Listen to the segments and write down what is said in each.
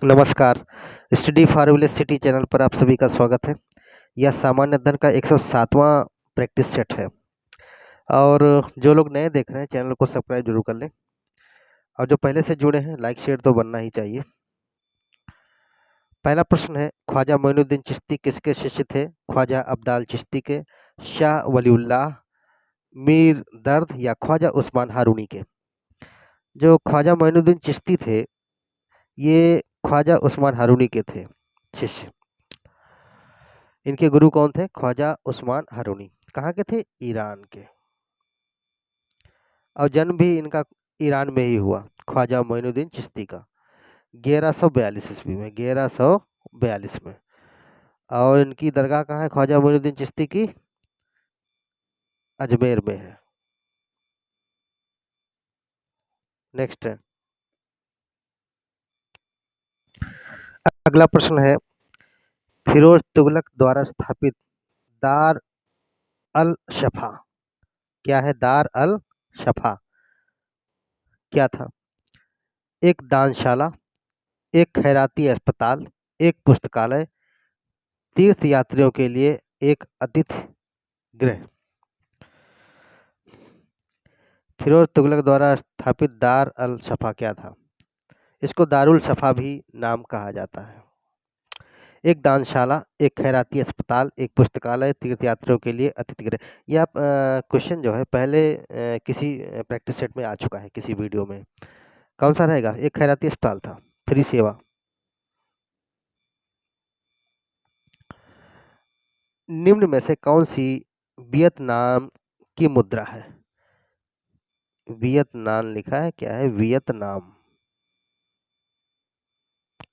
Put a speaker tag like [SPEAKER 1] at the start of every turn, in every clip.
[SPEAKER 1] नमस्कार। Study for village city channel पर आप सभी का स्वागत है। यह सामान्य अध्ययन का 107वां प्रैक्टिस सेट है और जो लोग नए देख रहे हैं चैनल को सब्सक्राइब जरूर कर लें और जो पहले से जुड़े हैं लाइक शेयर तो बनना ही चाहिए। पहला प्रश्न है, ख्वाजा मोइनुद्दीन चिश्ती किसके शिष्य थे? ख्वाजा अब्दाल चिश्ती के, शाह वलीउल्लाह, मीर दर्द या ख्वाजा उस्मान हारूनी के? जो ख्वाजा मोइनुद्दीन चिश्ती थे ये ख्वाजा उस्मान हारूनी के थे शिष्य। इनके गुरु कौन थे? ख्वाजा उस्मान हारूनी। कहाँ के थे? ईरान के। और जन्म भी इनका ईरान में ही हुआ, ख्वाजा मोइनुद्दीन चिश्ती का 1142 ईस्वी में, 1142 में। और इनकी दरगाह कहाँ है ख्वाजा मोइनुद्दीन चिश्ती की? अजमेर में है। नेक्स्ट है, अगला प्रश्न है, फिरोज तुगलक द्वारा स्थापित दार अल शफा क्या है? दार अल शफा क्या था? एक दानशाला, एक खैराती अस्पताल, एक पुस्तकालय, तीर्थ यात्रियों के लिए एक अतिथि गृह। फिरोज तुगलक द्वारा स्थापित दार अल शफा क्या था? इसको दारुल शफा भी नाम कहा जाता है। एक दानशाला, एक खैराती अस्पताल, एक पुस्तकालय, तीर्थ यात्रियों के लिए अतिथि गृह। यह क्वेश्चन जो है पहले किसी प्रैक्टिस सेट में आ चुका है, किसी वीडियो में। कौन सा रहेगा? एक खैराती अस्पताल था, फ्री सेवा। निम्न में से कौन सी वियतनाम की मुद्रा है? वियतनाम लिखा है, क्या है? वियतनाम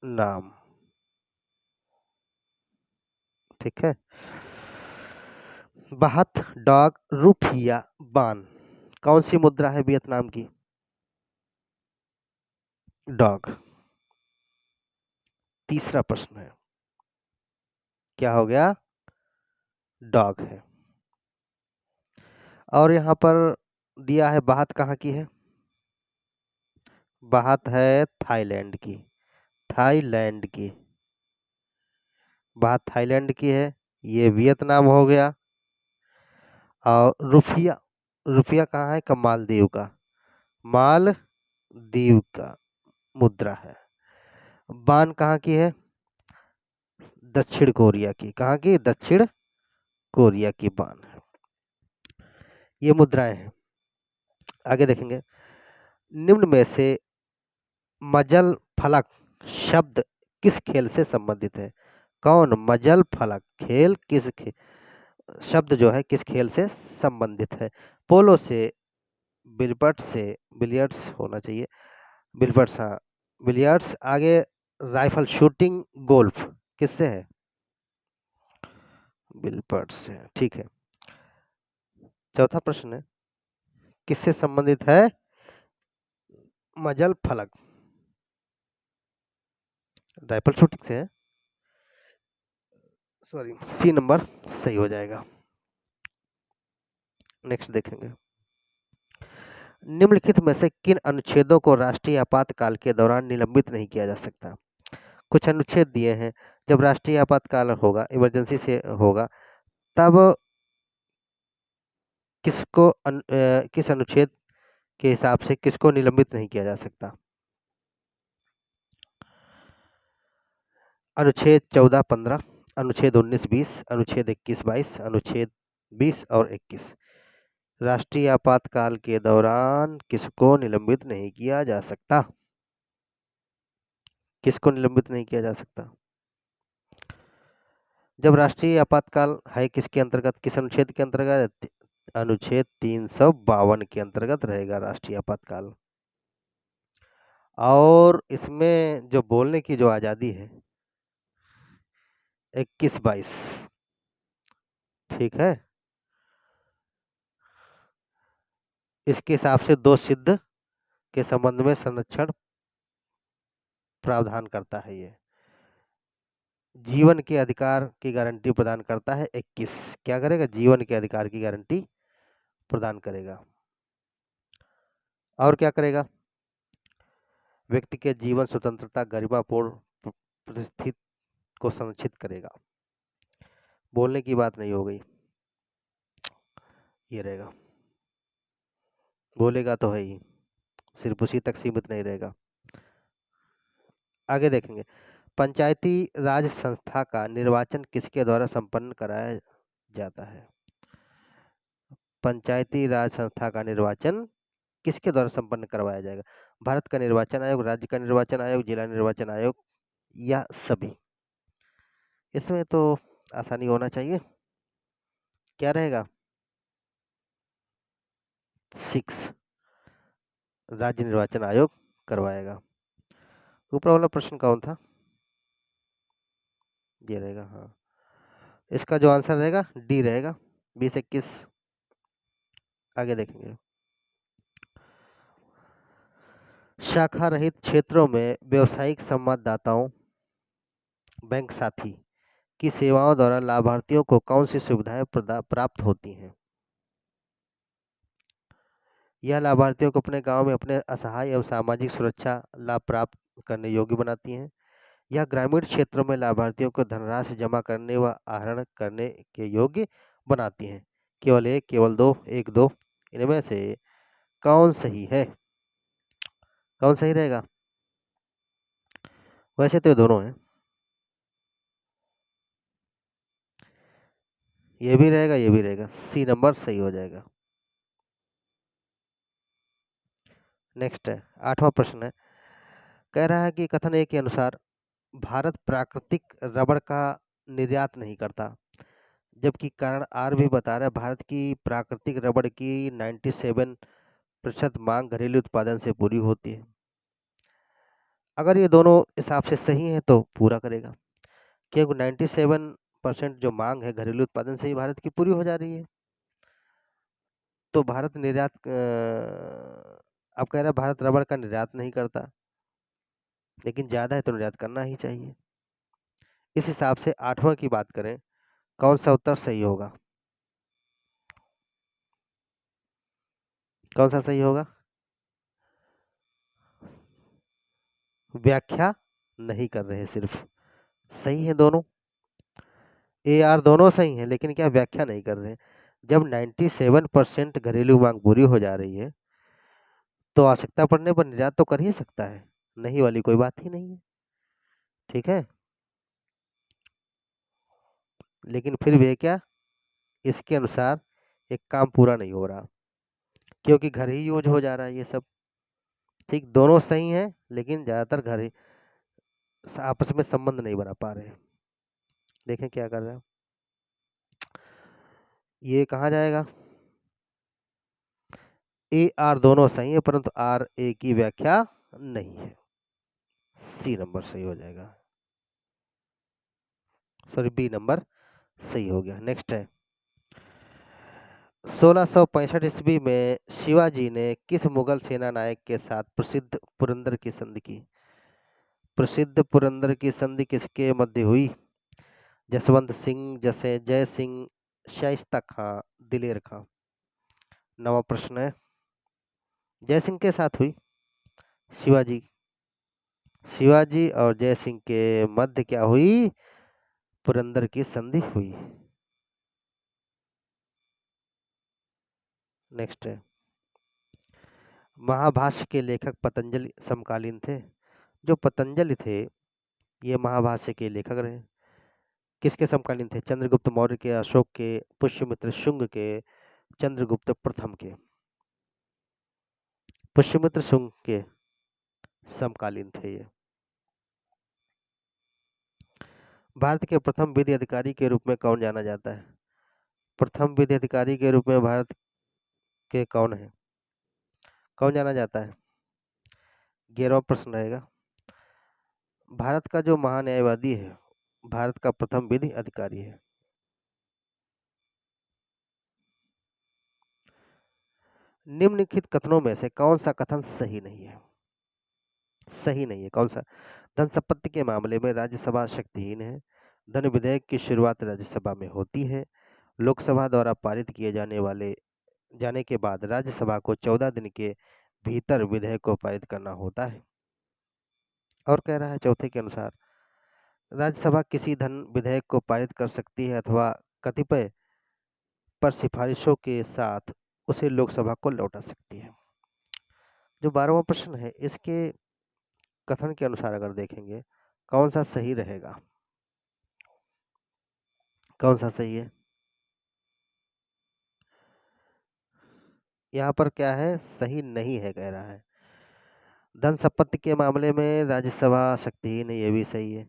[SPEAKER 1] नाम, ठीक है। बाहत, डॉग, रुपया, बान, कौन सी मुद्रा है वियतनाम की? डॉग। तीसरा प्रश्न है, क्या हो गया? डॉग है। और यहाँ पर दिया है बाहत कहाँ की है? बाहत है थाईलैंड की, थाईलैंड की बाहत थाईलैंड की है। ये वियतनाम हो गया। और रुपया, रुपया कहाँ है? का मालदीव का, मालदीव का मुद्रा है। बान कहाँ की है? दक्षिण कोरिया की। कहाँ की? दक्षिण कोरिया की बान है। ये मुद्राएं हैं। आगे देखेंगे, निम्न में से मजल फलक शब्द किस खेल से संबंधित है? कौन? मजल फलक खेल किस शब्द जो है किस खेल से संबंधित है? पोलो से, बिलियर्ड्स से, बिलियर्ड्स होना चाहिए, बिलियर्ड्स, हाँ बिलियर्ड्स। आगे राइफल शूटिंग, गोल्फ, किससे है? बिलियर्ड्स से, ठीक है। चौथा प्रश्न है, किससे संबंधित है? मजल फलक, राइफल शूटिंग से है। सॉरी, सी नंबर सही हो जाएगा। नेक्स्ट देखेंगे, निम्नलिखित में से किन अनुच्छेदों को राष्ट्रीय आपातकाल के दौरान निलंबित नहीं किया जा सकता? कुछ अनुच्छेद दिए हैं, जब राष्ट्रीय आपातकाल होगा, इमरजेंसी से होगा, तब किसको किस अनुच्छेद के हिसाब से किसको निलंबित नहीं किया जा सकता? अनुच्छेद 14-15, अनुच्छेद 19-20, अनुच्छेद 21-22, अनुच्छेद 20 और 21। राष्ट्रीय आपातकाल के दौरान किसको निलंबित नहीं किया जा सकता? किसको निलंबित नहीं किया जा सकता? जब राष्ट्रीय आपातकाल है किसके अंतर्गत, किस अनुच्छेद के अंतर्गत? अनुच्छेद 352 के अंतर्गत रहेगा राष्ट्रीय आपातकाल। और इसमें जो बोलने की जो आजादी है 21-22, ठीक है। इसके हिसाब से दोष सिद्ध के संबंध में संरक्षण प्रावधान करता है। ये जीवन के अधिकार की गारंटी प्रदान करता है। 21 क्या करेगा? जीवन के अधिकार की गारंटी प्रदान करेगा। और क्या करेगा? व्यक्ति के जीवन, स्वतंत्रता, गरिमापूर्ण परिस्थिति को संरक्षित करेगा। बोलने की बात नहीं हो गई, ये रहेगा। बोलेगा तो है ही, सिर्फ उसी तक सीमित नहीं रहेगा। आगे देखेंगे, पंचायती राज संस्था का निर्वाचन किसके द्वारा संपन्न कराया जाता है? पंचायती राज संस्था का निर्वाचन किसके द्वारा संपन्न करवाया जाएगा? भारत का निर्वाचन आयोग, राज्य का निर्वाचन आयोग, जिला निर्वाचन आयोग या सभी? इसमें तो आसानी होना चाहिए। क्या रहेगा? 6 राज्य निर्वाचन आयोग करवाएगा। ऊपर वाला प्रश्न कौन था? ये रहेगा, हाँ। इसका जो आंसर रहेगा डी रहेगा, 20-21। आगे देखेंगे, शाखा रहित क्षेत्रों में व्यावसायिक संवाददाताओं बैंक साथी की सेवाओं द्वारा लाभार्थियों को कौन सी सुविधाएं प्राप्त होती हैं? यह लाभार्थियों को अपने गांव में अपने असहाय एवं सामाजिक सुरक्षा लाभ प्राप्त करने योग्य बनाती हैं। यह ग्रामीण क्षेत्रों में लाभार्थियों को धनराशि जमा करने व आहरण करने के योग्य बनाती हैं। केवल एक, केवल दो, एक दो, इनमें से कौन सही है? कौन सही रहेगा? वैसे तो ये दोनों हैं, ये भी रहेगा, ये भी रहेगा। सी नंबर सही हो जाएगा। नेक्स्ट है, 8वां प्रश्न है, कह रहा है कि कथन ए के अनुसार भारत प्राकृतिक रबड़ का निर्यात नहीं करता, जबकि कारण आर भी बता रहा है भारत की प्राकृतिक रबड़ की 97% मांग घरेलू उत्पादन से पूरी होती है। अगर ये दोनों हिसाब से सही है तो पूरा करेगा, क्योंकि 97% जो मांग है घरेलू उत्पादन से ही भारत की पूरी हो जा रही है। तो भारत निर्यात अब कह रहा है भारत रबड़ का निर्यात नहीं करता, लेकिन ज़्यादा है तो निर्यात करना ही चाहिए। इस हिसाब से 8वां की बात करें, कौन सा उत्तर सही होगा? कौन सा सही होगा? व्याख्या नहीं कर रहे हैं, सिर्फ सही है दोनों। ए आर दोनों सही हैं, लेकिन क्या व्याख्या नहीं कर रहे हैं। जब 97% घरेलू मांग पूरी हो जा रही है तो आवश्यकता पड़ने पर निर्यात तो कर ही सकता है, नहीं वाली कोई बात ही नहीं है। ठीक है, लेकिन फिर भी क्या इसके अनुसार एक काम पूरा नहीं हो रहा, क्योंकि घर ही यूज हो जा रहा है ये सब। ठीक, दोनों सही हैं, लेकिन ज़्यादातर घर ही आपस में संबंध नहीं बना पा रहे हैं। देखें क्या कर रहे हैं, ये कहाँ जाएगा? ए आर दोनों सही है, परंतु आर ए की व्याख्या नहीं है। सी नंबर सही हो जाएगा, सॉरी बी नंबर सही हो गया। नेक्स्ट है, 1665 ईस्वी में शिवाजी ने किस मुगल सेना नायक के साथ प्रसिद्ध पुरंदर की संधि की? प्रसिद्ध पुरंदर की संधि किसके मध्य हुई? जसवंत सिंह, जय सिंह, शाइस्ता खां, दिलेर खां? 9वां प्रश्न है, जय सिंह के साथ हुई शिवाजी, शिवाजी और जय सिंह के मध्य क्या हुई? पुरंदर की संधि हुई। नेक्स्ट है, महाभाष्य के लेखक पतंजलि समकालीन थे। जो पतंजलि थे ये महाभाष्य के लेखक रहे। किसके समकालीन थे? चंद्रगुप्त मौर्य के, अशोक के, पुष्यमित्र शुंग के, चंद्रगुप्त प्रथम के? पुष्यमित्र शुंग के समकालीन थे ये। भारत के प्रथम विधि अधिकारी के रूप में कौन जाना जाता है? प्रथम विधि अधिकारी के रूप में भारत के कौन है, कौन जाना जाता है? 11वां प्रश्न रहेगा, भारत का जो महान्यायवादी है भारत का प्रथम विधि अधिकारी है। निम्नलिखित कथनों में से कौन सा कथन सही नहीं है? सही नहीं है, कौन सा? धन संपत्ति के मामले में राज्यसभा शक्तिहीन है। धन विधेयक की शुरुआत राज्यसभा में होती है। लोकसभा द्वारा पारित किए जाने के बाद राज्यसभा को 14 दिन के भीतर विधेयक को पारित करना होता है। और कह रहा है चौथे के अनुसार राज्यसभा किसी धन विधेयक को पारित कर सकती है अथवा कतिपय पर सिफारिशों के साथ उसे लोकसभा को लौटा सकती है। जो 12वां प्रश्न है, इसके कथन के अनुसार अगर देखेंगे, कौन सा सही रहेगा? कौन सा सही है? यहाँ पर क्या है? सही नहीं है कह रहा है। धन संपत्ति के मामले में राज्यसभा शक्तिहीन है, ये भी सही है।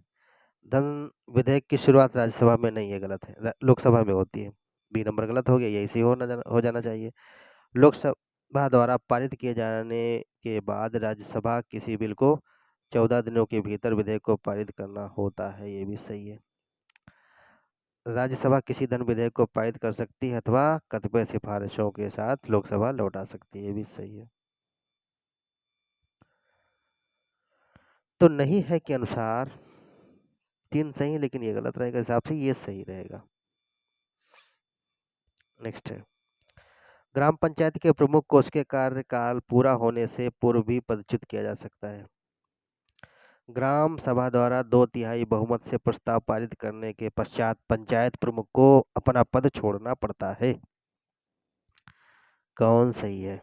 [SPEAKER 1] धन विधेयक की शुरुआत राज्यसभा में नहीं है, गलत है, लोकसभा में होती है। बी नंबर गलत हो गया, यही सही हो जाना चाहिए। लोकसभा द्वारा पारित किए जाने के बाद राज्यसभा किसी बिल को 14 दिनों के भीतर विधेयक को पारित करना होता है, ये भी सही है। राज्यसभा किसी धन विधेयक को पारित कर सकती है अथवा कतिपय सिफारिशों के साथ लोकसभा लौटा सकती है, ये भी सही है। तो नहीं है के अनुसार 3 सही है, लेकिन ये गलत रहेगा, हिसाब से ये सही रहेगा। नेक्स्ट है, ग्राम पंचायत के प्रमुख को उसके कार्यकाल पूरा होने से पूर्व भी पदच्युत किया जा सकता है। ग्राम सभा द्वारा 2/3 बहुमत से प्रस्ताव पारित करने के पश्चात पंचायत प्रमुख को अपना पद छोड़ना पड़ता है। कौन सही है?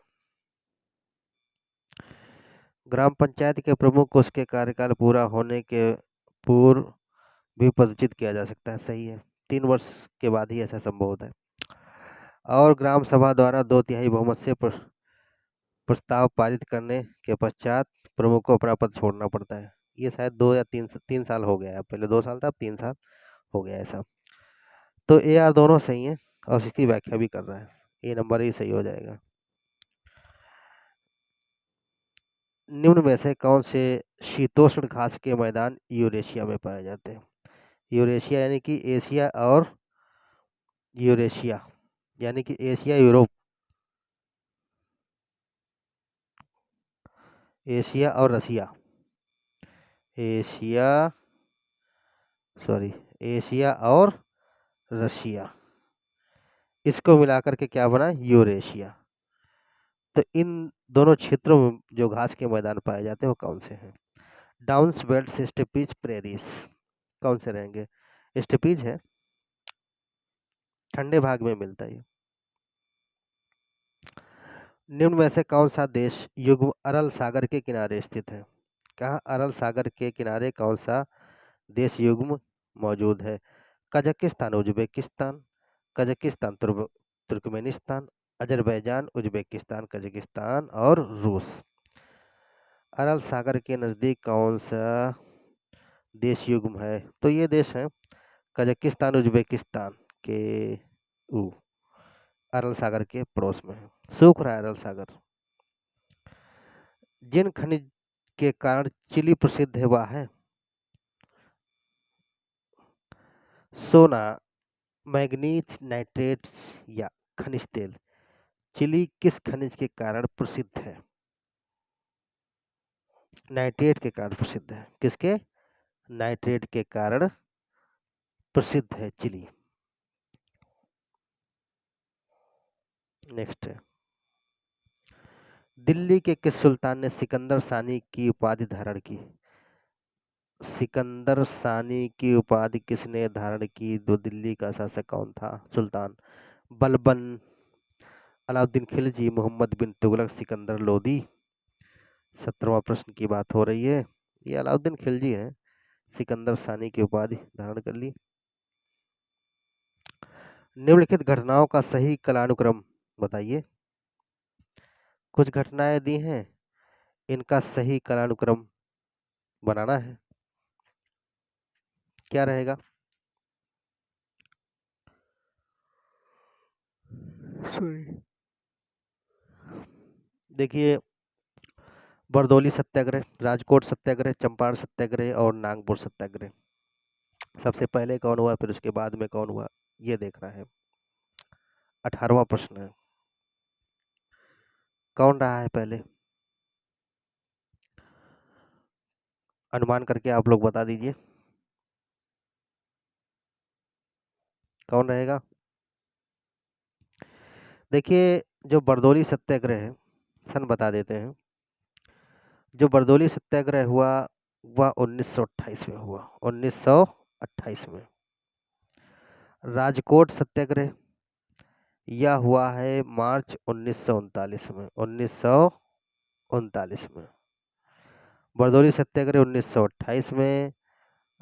[SPEAKER 1] ग्राम पंचायत के प्रमुख को उसके कार्यकाल पूरा होने के पूर्व भी पदच्युत किया जा सकता है, सही है। 3 वर्ष के बाद ही ऐसा संभव होता है। और ग्राम सभा द्वारा 2/3 बहुमत से प्रस्ताव पारित करने के पश्चात प्रमुख को अपना पद छोड़ना पड़ता है। ये शायद 2 या 3 साल हो गया है, पहले 2 साल था, अब 3 साल हो गया ऐसा। तो ए आर दोनों सही हैं और इसकी व्याख्या भी कर रहा है, ए नंबर ही सही हो जाएगा। निम्न में से कौन से शीतोष्ण घास के मैदान यूरेशिया में पाए जाते हैं? यूरेशिया यानी कि एशिया और यूरेशिया यानी कि एशिया यूरोप, एशिया और रसिया, एशिया एशिया और रशिया, इसको मिलाकर के क्या बना? यूरेशिया। तो इन दोनों क्षेत्रों में जो घास के मैदान पाए जाते हैं वो कौन से हैं? डाउन्स बेल्ट्स, स्टेपीज, प्रेरीज, कौन से रहेंगे? स्टेपीज है, ठंडे भाग में मिलता है। निम्न में से कौन सा देश युग्म अरल सागर के किनारे स्थित है? कहाँ अरल सागर के किनारे कौन सा देश युग्म मौजूद है? Kazakhstan, Uzbekistan, Kazakhstan, Turkmenistan, Azerbaijan, Uzbekistan, Kazakhstan और रूस। अरल सागर के नज़दीक कौन सा देश युग्म है? तो ये देश है कजाकिस्तान, उज्बेकिस्तान के अरल सागर के पड़ोस में है, सूख रहा है अरल सागर। जिन खनिज के कारण चिली प्रसिद्ध है वह है? सोना, मैग्नीज, नाइट्रेट्स या खनिज तेल। चिली किस खनिज के कारण प्रसिद्ध है? नाइट्रेट के कारण प्रसिद्ध है। किसके? नाइट्रेट के कारण प्रसिद्ध है चिली। नेक्स्ट है, दिल्ली के किस सुल्तान ने सिकंदर सानी की उपाधि धारण की? सिकंदर सानी की उपाधि किसने धारण की? दो दिल्ली का शासक कौन था? सुल्तान। बलबन, अलाउद्दीन खिलजी, मोहम्मद बिन तुगलक, सिकंदर लोदी। 17वां प्रश्न की बात हो रही है, ये अलाउद्दीन खिलजी हैं, सिकंदर सानी की उपाधि धारण कर ली। निम्नलिखित घटनाओं का सही कालानुक्रम बताइए। कुछ घटनाएं दी हैं, इनका सही कालानुक्रम बनाना है, क्या रहेगा? देखिए, बरदौली सत्याग्रह, राजकोट सत्याग्रह, चंपारण सत्याग्रह और नागपुर सत्याग्रह। सबसे पहले कौन हुआ, फिर उसके बाद में कौन हुआ, ये देखना है। 18वां प्रश्न है, कौन रहा है पहले? अनुमान करके आप लोग बता दीजिए, कौन रहेगा? देखिए, जो बरदौली सत्याग्रह है, सन बता देते हैं। जो बरदौली सत्याग्रह हुआ वह 1928 में हुआ, 1928 में। राजकोट सत्याग्रह यह हुआ है मार्च 1939 में, 1939 में। बरदौली सत्याग्रह 1928 में,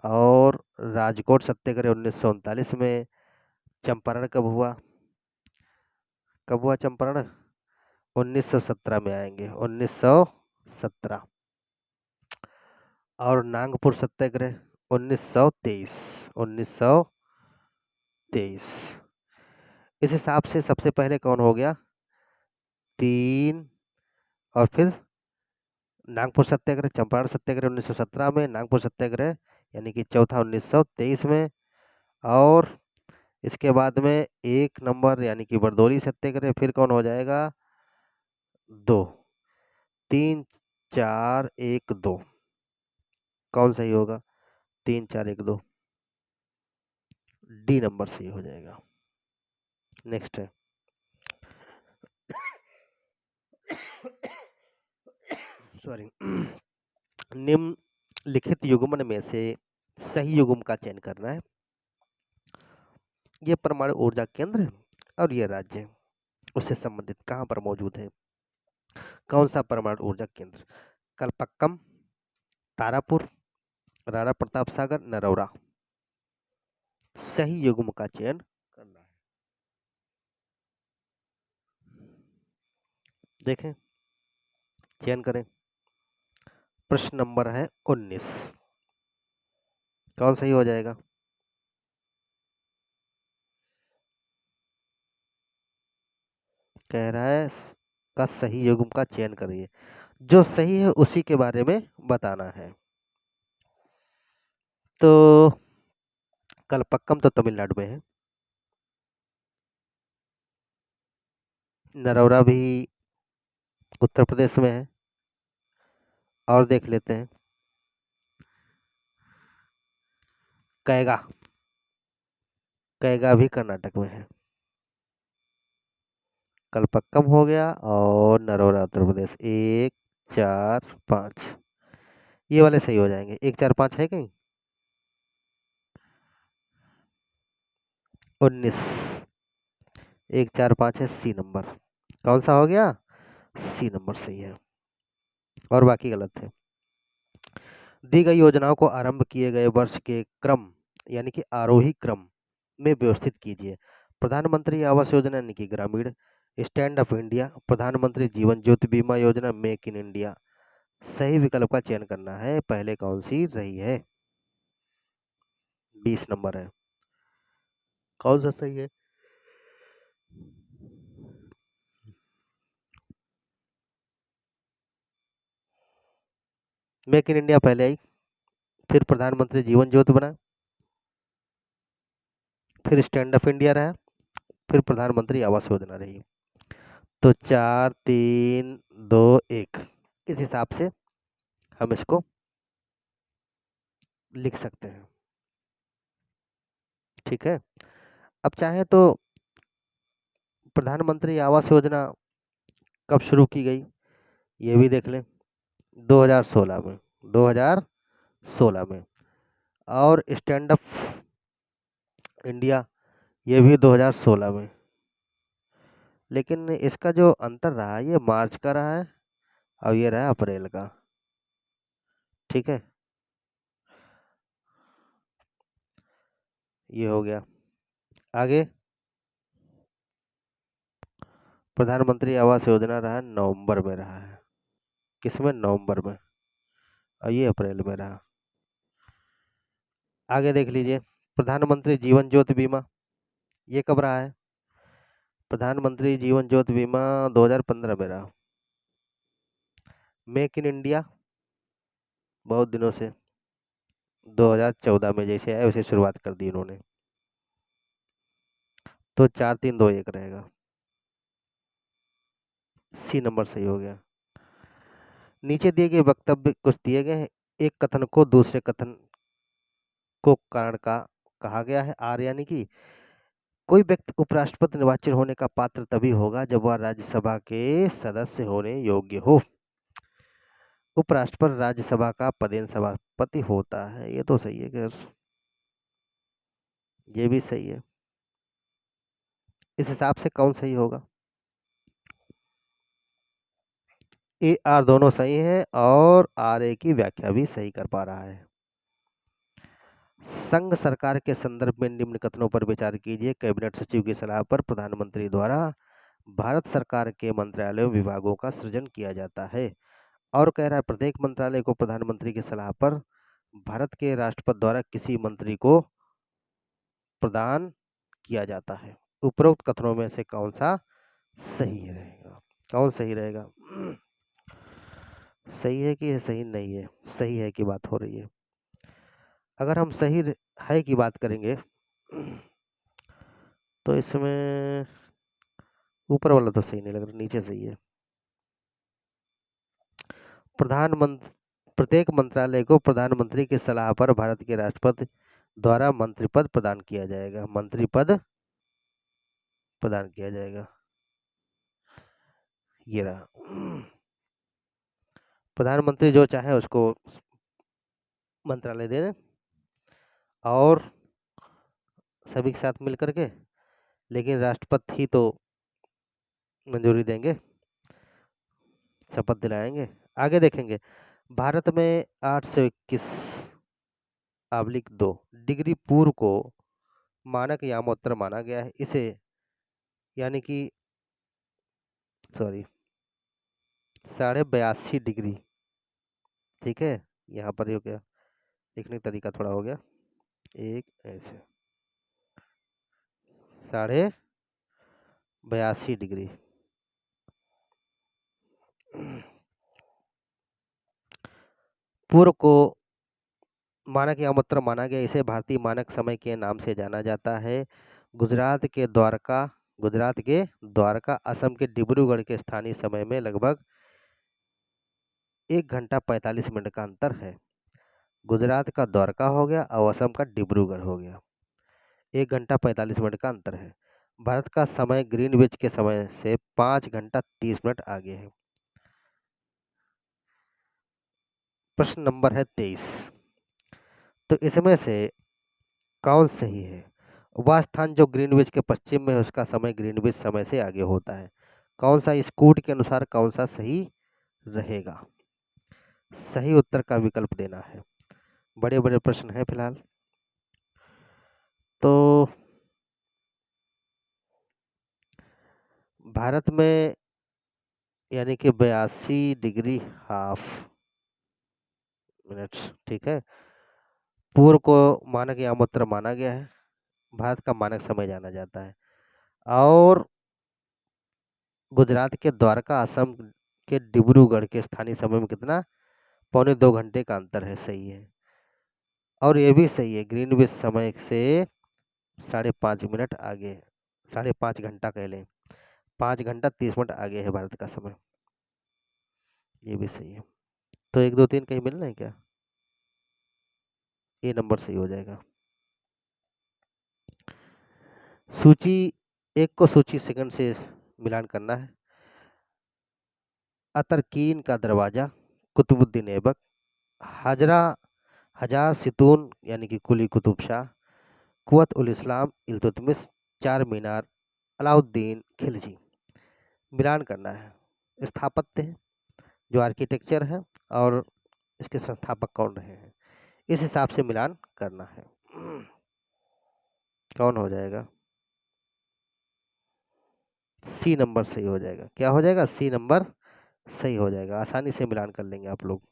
[SPEAKER 1] और राजकोट सत्याग्रह 1939 में। चंपारण कब हुआ? कब हुआ चंपारण? 1917 में आएंगे, 1917। और नागपुर सत्याग्रह 1923, 1923। इस हिसाब से सबसे पहले कौन हो गया? 3। और फिर नागपुर सत्याग्रह, चंपारण सत्याग्रह 1917 में, नागपुर सत्याग्रह यानी कि चौथा 1923 में। और इसके बाद में 1 नंबर यानी कि बरदौली सत्याग्रह, फिर कौन हो जाएगा? 2। 3 4 1 2। कौन सही होगा? 3 4 1 2, डी नंबर सही हो जाएगा। नेक्स्ट है सॉरी निम्नलिखित युग्मन में से सही युग्म का चयन करना है। ये परमाणु ऊर्जा केंद्र और ये राज्य उससे संबंधित कहाँ पर मौजूद है? कौन सा परमाणु ऊर्जा केंद्र? कलपक्कम, तारापुर, राणा प्रताप सागर, नरौरा। सही युग्म का चयन करना है। देखें, चयन करें। प्रश्न नंबर है 19। कौन सही हो जाएगा? कह रहा है का सही युग्म का चयन करिए। जो सही है उसी के बारे में बताना है। तो कलपक्कम तो तमिलनाडु में है, नरौरा भी उत्तर प्रदेश में है, और देख लेते हैं कैगा, कैगा भी कर्नाटक में है। कलपक्कम हो गया और नरौरा उत्तर प्रदेश। 1 4 5 ये वाले सही हो जाएंगे। 1 4 5 है कहीं? 19। 1 4 5 है, सी नंबर। कौन सा हो गया? सी नंबर सही है, और बाकी गलत है। दी गई योजनाओं को आरंभ किए गए वर्ष के क्रम यानी कि आरोही क्रम में व्यवस्थित कीजिए। प्रधानमंत्री आवास योजना यानी कि ग्रामीण, स्टैंड अप इंडिया, प्रधानमंत्री जीवन ज्योति बीमा योजना, मेक इन इंडिया। सही विकल्प का चयन करना है। पहले कौन सी रही है? 20 नंबर है। कौन सा सही है? मेक इन इंडिया पहले आई, फिर प्रधानमंत्री जीवन ज्योति बना, फिर स्टैंड अप इंडिया रहा, फिर प्रधानमंत्री आवास योजना रही। तो 4 3 2 1 इस हिसाब से हम इसको लिख सकते हैं। ठीक है। अब चाहे तो प्रधानमंत्री आवास योजना कब शुरू की गई ये भी देख लें। 2016 में, 2016 में। और स्टैंड अप इंडिया ये भी 2016 में। लेकिन इसका जो अंतर रहा ये मार्च का रहा है और ये रहा अप्रैल का। ठीक है, ये हो गया। आगे प्रधानमंत्री आवास योजना रहा नवंबर में रहा है। किसमें? नवंबर में। और ये अप्रैल में रहा। आगे देख लीजिए, प्रधानमंत्री जीवन ज्योति बीमा ये कब रहा है? प्रधानमंत्री जीवन ज्योति बीमा 2015 में रहा। मेक इन इंडिया बहुत दिनों से 2014 में जैसे आए उसे शुरुआत कर दी उन्होंने। तो 4 3 2 1 रहेगा। सी नंबर सही हो गया। नीचे दिए गए वक्तव्य कुछ दिए गए हैं। एक कथन को दूसरे कथन को कारण का कहा गया है। आर यानी कि कोई व्यक्ति उपराष्ट्रपति निर्वाचित होने का पात्र तभी होगा जब वह राज्यसभा के सदस्य होने योग्य हो। उपराष्ट्रपति राज्यसभा का राष्ट्रपति होता है, ये तो सही है खैर, ये भी सही है। इस हिसाब से कौन सही होगा? ए आर दोनों सही है और आर ए की व्याख्या भी सही कर पा रहा है। संघ सरकार के संदर्भ में निम्न कथनों पर विचार कीजिए। कैबिनेट सचिव की सलाह पर प्रधानमंत्री द्वारा भारत सरकार के मंत्रालयों विभागों का सृजन किया जाता है। और कह रहा है प्रत्येक मंत्रालय को प्रधानमंत्री की सलाह पर भारत के राष्ट्रपति द्वारा किसी मंत्री को प्रदान किया जाता है। उपरोक्त कथनों में से कौन सा सही रहेगा? कौन सही रहेगा? सही है कि सही नहीं है? सही है की बात हो रही है। अगर हम सही है की बात करेंगे तो इसमें ऊपर वाला तो सही नहीं लग रहा, नीचे सही है। प्रधानमंत्री प्रत्येक मंत्रालय को प्रधानमंत्री की सलाह पर भारत के राष्ट्रपति द्वारा मंत्री पद प्रदान किया जाएगा। मंत्री पद प्रदान किया जाएगा, ये रहा। प्रधानमंत्री जो चाहे उसको मंत्रालय दे दें और सभी के साथ मिल करके, लेकिन राष्ट्रपति ही तो मंजूरी देंगे, शपथ दिलाएंगे। आगे देखेंगे, भारत में 821/2 डिग्री पूर्व को मानक यामोत्तर माना गया है। इसे यानी कि सॉरी 82.5 डिग्री, ठीक है। यहाँ पर ये क्या लिखने का तरीका थोड़ा हो गया, एक ऐसे 82.5 डिग्री पूर्व को मानक यामोत्तर माना गया। इसे भारतीय मानक समय के नाम से जाना जाता है। गुजरात के द्वारका असम के डिब्रूगढ़ के स्थानीय समय में लगभग 1 घंटा 45 मिनट का अंतर है। गुजरात का द्वारका हो गया और असम का डिब्रूगढ़ हो गया, 1 घंटा 45 मिनट का अंतर है। भारत का समय ग्रीनविच के समय से 5 घंटा 30 मिनट आगे है। प्रश्न नंबर है 23। तो इसमें से कौन सही है? वह स्थान जो ग्रीनविच के पश्चिम में है उसका समय ग्रीनविच समय से आगे होता है। कौन सा स्कूट के अनुसार कौन सा सही रहेगा? सही उत्तर का विकल्प देना है। बड़े बड़े प्रश्न हैं फिलहाल। तो भारत में यानी कि 82 डिग्री हाफ मिनट्स, ठीक है, पूर्व को मानक यामोत्तर माना गया है, भारत का मानक समय जाना जाता है। और गुजरात के द्वारका असम के डिब्रूगढ़ के स्थानीय समय में कितना? 1.25 घंटे का अंतर है, सही है। और ये भी सही है, ग्रीनविच समय से 5.5 मिनट आगे, 5.5 घंटा कह लें, 5 घंटा 30 मिनट आगे है भारत का समय, ये भी सही है। तो 1 2 3 कहीं मिलना है क्या? ये नंबर सही हो जाएगा। सूची 1 को सूची सेकंड से मिलान करना है। अतरकीन का दरवाजा, कुतुबुद्दीन ऐबक, हाजरा हजार सितून यानी कि कुली कुतुब शाह, कुवत उल इस्लाम इल्तुतमिश, चार मीनार अलाउद्दीन खिलजी। मिलान करना है। स्थापत्य है, जो आर्किटेक्चर है, और इसके संस्थापक कौन रहे हैं, इस हिसाब से मिलान करना है। कौन हो जाएगा? सी नंबर सही हो जाएगा। क्या हो जाएगा? सी नंबर सही हो जाएगा। आसानी से मिलान कर लेंगे आप लोग।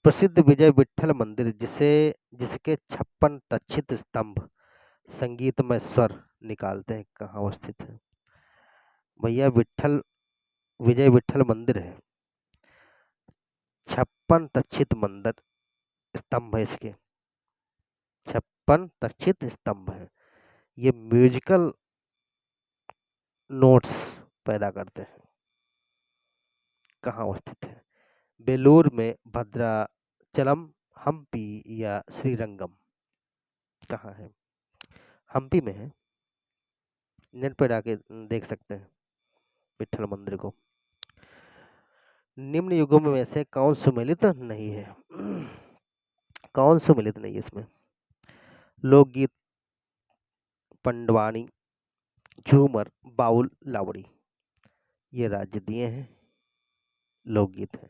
[SPEAKER 1] प्रसिद्ध विजय विट्ठल मंदिर जिसके 56 तक्षित स्तंभ संगीतमय स्वर निकालते हैं, कहाँ अवस्थित है? भैया विजय विट्ठल मंदिर है, 56 तक्षित मंदिर स्तंभ है इसके, 56 तक्षित स्तंभ है। ये म्यूजिकल नोट्स पैदा करते हैं। कहाँ अवस्थित है? बेलूर में, भद्राचलम, हम्पी या श्रीरंगम? कहाँ है? हम्पी में है, नेट पर आके देख सकते हैं विट्ठल मंदिर को। निम्न युगों में से कौन सुमेलित नहीं है? कौन सुमिलित नहीं है इसमें? लोकगीत, पंडवानी, झूमर, बाउल, लावड़ी, ये राज्य दिए हैं, लोकगीत है।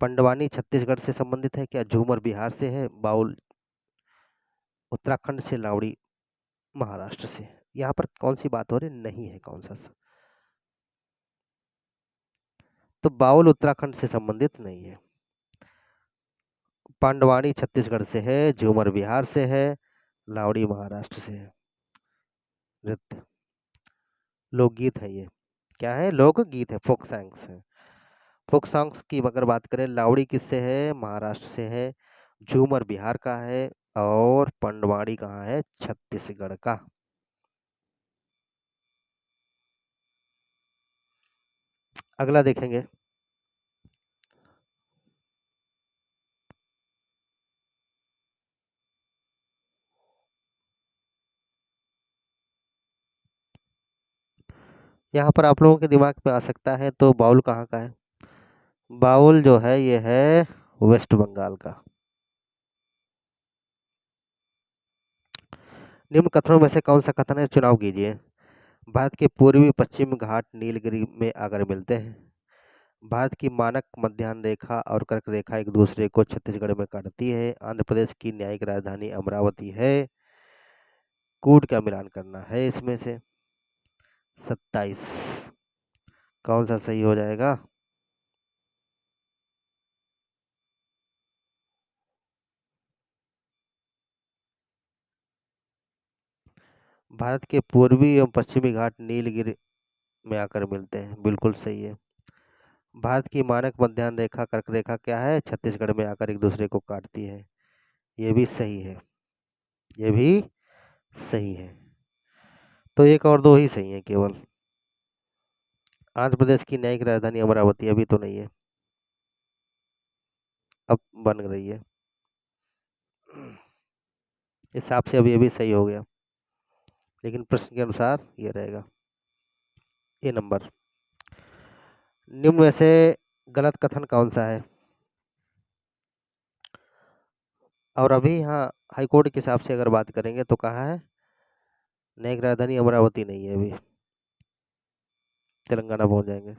[SPEAKER 1] पंडवानी छत्तीसगढ़ से संबंधित है क्या? झूमर बिहार से है, बाउल उत्तराखंड से, लावड़ी महाराष्ट्र से। यहाँ पर कौन सी बात हो रही नहीं है, कौन सा तो बाउल उत्तराखंड से संबंधित नहीं है। पांडवानी छत्तीसगढ़ से है, झूमर बिहार से है, लावड़ी महाराष्ट्र से है। नृत्य, लोकगीत है ये। क्या है? लोकगीत है, फोक सॉन्ग्स है। फोक सॉन्ग्स की अगर बात करें, लावड़ी किससे है? महाराष्ट्र से है। झूमर बिहार का है और पंडवाड़ी कहाँ है? छत्तीसगढ़ का। अगला देखेंगे। यहाँ पर आप लोगों के दिमाग में आ सकता है तो बाउल कहाँ का है? बाउल जो है ये है वेस्ट बंगाल का। निम्न कथनों में से कौन सा कथन है? चुनाव कीजिए। भारत के पूर्वी पश्चिम घाट नीलगिरी में आकर मिलते हैं। भारत की मानक मध्याह्न रेखा और कर्क रेखा एक दूसरे को छत्तीसगढ़ में काटती है। आंध्र प्रदेश की न्यायिक राजधानी अमरावती है। कूट का मिलान करना है इसमें से। 27 कौन सा सही हो जाएगा? भारत के पूर्वी एवं पश्चिमी घाट नीलगिरी में आकर मिलते हैं, बिल्कुल सही है। भारत की मानक मध्याह्न रेखा कर्क रेखा क्या है? छत्तीसगढ़ में आकर एक दूसरे को काटती है, ये भी सही है, ये भी सही है। तो एक और दो ही सही है केवल। आंध्र प्रदेश की न्यायिक राजधानी अमरावती अभी तो नहीं है, अब बन रही है। इस हिसाब से अभी अभी सही हो गया, लेकिन प्रश्न के अनुसार ये रहेगा ए नंबर। निम्न में से गलत कथन कौन सा है? और अभी यहाँ हाईकोर्ट के हिसाब से अगर बात करेंगे तो कहाँ है? न्यायिक राजधानी अमरावती नहीं है, अभी तेलंगाना पहुंच जाएंगे।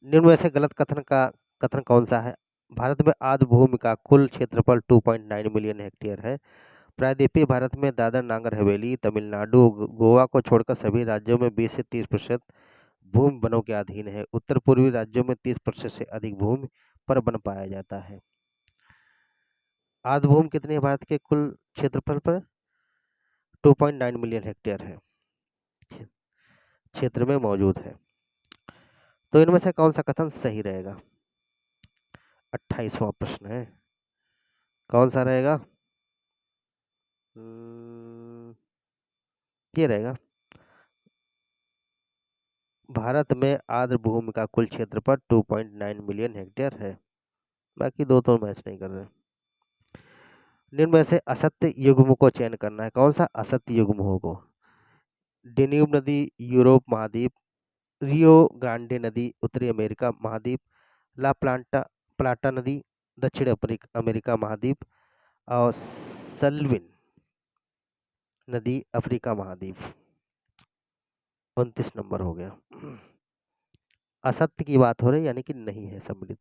[SPEAKER 1] निम्न में से गलत कथन कौन सा है? भारत में आर्द्र भूमि का कुल क्षेत्रफल 2.9 मिलियन हेक्टेयर है। प्रायद्वीपीय भारत में दादर नागर हवेली, तमिलनाडु, गोवा को छोड़कर सभी राज्यों में 20 से 30% भूमि वनों के अधीन है। उत्तर पूर्वी राज्यों में 30% से अधिक भूमि पर वन पाया जाता है। आर्द्र भूमि कितनी है भारत के कुल क्षेत्रफल पर? 2.9 मिलियन हेक्टेयर है, क्षेत्र में मौजूद है। तो इनमें से कौन सा कथन सही रहेगा? 28वां प्रश्न है, कौन सा रहेगा? ये रहेगा। भारत में आर्द्र भूमि का कुल क्षेत्रफल 2.9 मिलियन हेक्टेयर है। बाकी दो तो मैच नहीं कर रहे। निम्न में से असत्य युग्म को चयन करना है। कौन सा असत्य युग्म होगा? डेन्यूब नदी यूरोप महाद्वीप, रियो ग्रांडे नदी उत्तरी अमेरिका महाद्वीप, ला प्लाटा नदी दक्षिण अमेरिका महाद्वीप और सल्विन नदी अफ्रीका महाद्वीप। 29 नंबर हो गया। असत्य की बात हो रही, यानी कि नहीं है सम्मिलित,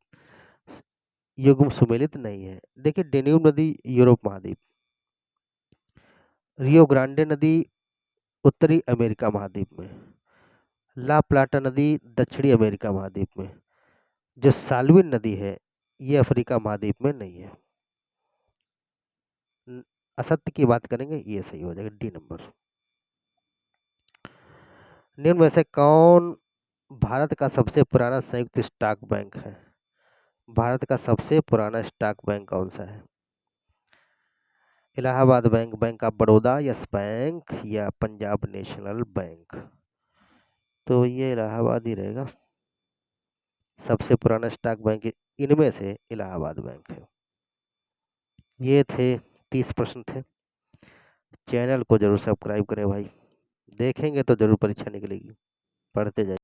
[SPEAKER 1] युग्म सुमेलित नहीं है। देखिए, डेन्यूब नदी यूरोप महाद्वीप, रियो ग्रांडे नदी उत्तरी अमेरिका महाद्वीप में, ला प्लाटा नदी दक्षिणी अमेरिका महाद्वीप में, जो साल्विन नदी है ये अफ्रीका महाद्वीप में नहीं है। असत्य की बात करेंगे, ये सही हो जाएगा, डी नंबर। निम्न में से कौन भारत का सबसे पुराना संयुक्त स्टॉक बैंक है? भारत का सबसे पुराना स्टॉक बैंक कौन सा है? Allahabad bank, bank of Baroda, yes bank या पंजाब नेशनल बैंक? तो ये इलाहाबाद ही रहेगा, सबसे पुराना स्टॉक बैंक इनमें से इलाहाबाद बैंक है। ये थे 30 प्रश्न थे। चैनल को जरूर सब्सक्राइब करें भाई, देखेंगे तो जरूर परीक्षा निकलेगी, पढ़ते जाइए।